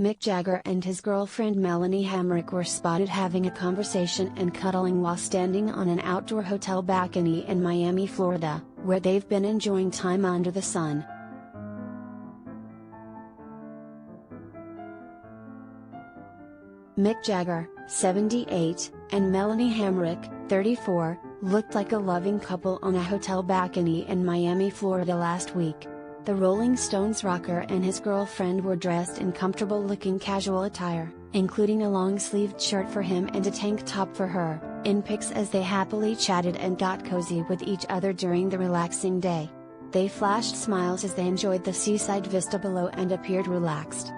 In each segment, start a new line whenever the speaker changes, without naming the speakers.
Mick Jagger and his girlfriend Melanie Hamrick were spotted having a conversation and cuddling while standing on an outdoor hotel balcony in Miami, Florida, where they've been enjoying time under the sun. Mick Jagger, 78, and Melanie Hamrick, 34, looked like a loving couple on a hotel balcony in Miami, Florida last week. The Rolling Stones rocker and his girlfriend were dressed in comfortable-looking casual attire, including a long-sleeved shirt for him and a tank top for her, in pics as they happily chatted and got cozy with each other during the relaxing day. They flashed smiles as they enjoyed the seaside vista below and appeared relaxed.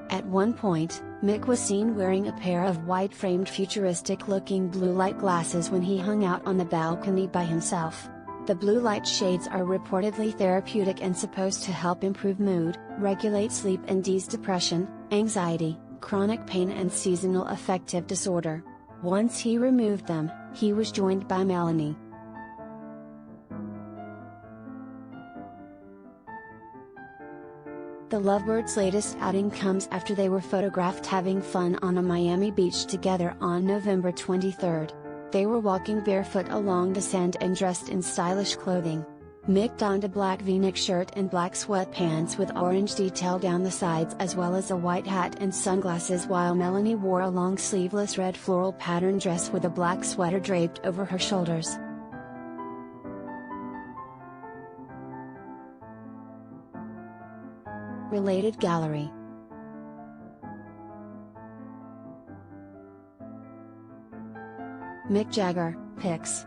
At one point, Mick was seen wearing a pair of white-framed futuristic-looking blue light glasses when he hung out on the balcony by himself. The blue light shades are reportedly therapeutic and supposed to help improve mood, regulate sleep and ease depression, anxiety, chronic pain and seasonal affective disorder. Once he removed them, he was joined by Melanie. The lovebirds' latest outing comes after they were photographed having fun on a Miami beach together on November 23. They were walking barefoot along the sand and dressed in stylish clothing. Mick donned a black V-neck shirt and black sweatpants with orange detail down the sides as well as a white hat and sunglasses, while Melanie wore a long sleeveless red floral pattern dress with a black sweater draped over her shoulders. Related gallery. Mick Jagger, pics.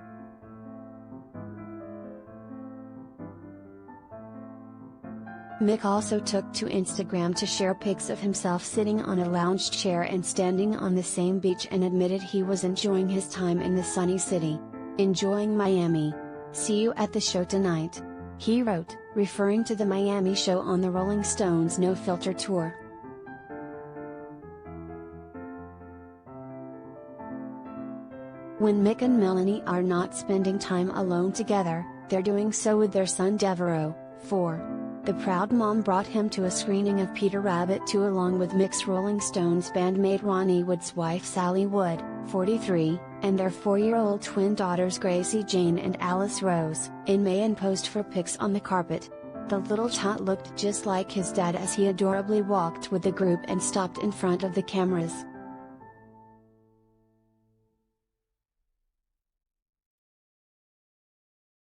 Mick also took to Instagram to share pics of himself sitting on a lounge chair and standing on the same beach, and admitted he was enjoying his time in the sunny city. "Enjoying Miami. See you at the show tonight," he wrote, referring to the Miami show on the Rolling Stones' No Filter tour. When Mick and Melanie are not spending time alone together, they're doing so with their son Devereaux, 4. The proud mom brought him to a screening of Peter Rabbit 2 along with Mick's Rolling Stones bandmate Ronnie Wood's wife Sally Wood, 43, and their 4-year-old twin daughters Gracie Jane and Alice Rose, in May, and posed for pics on the carpet. The little tot looked just like his dad as he adorably walked with the group and stopped in front of the cameras.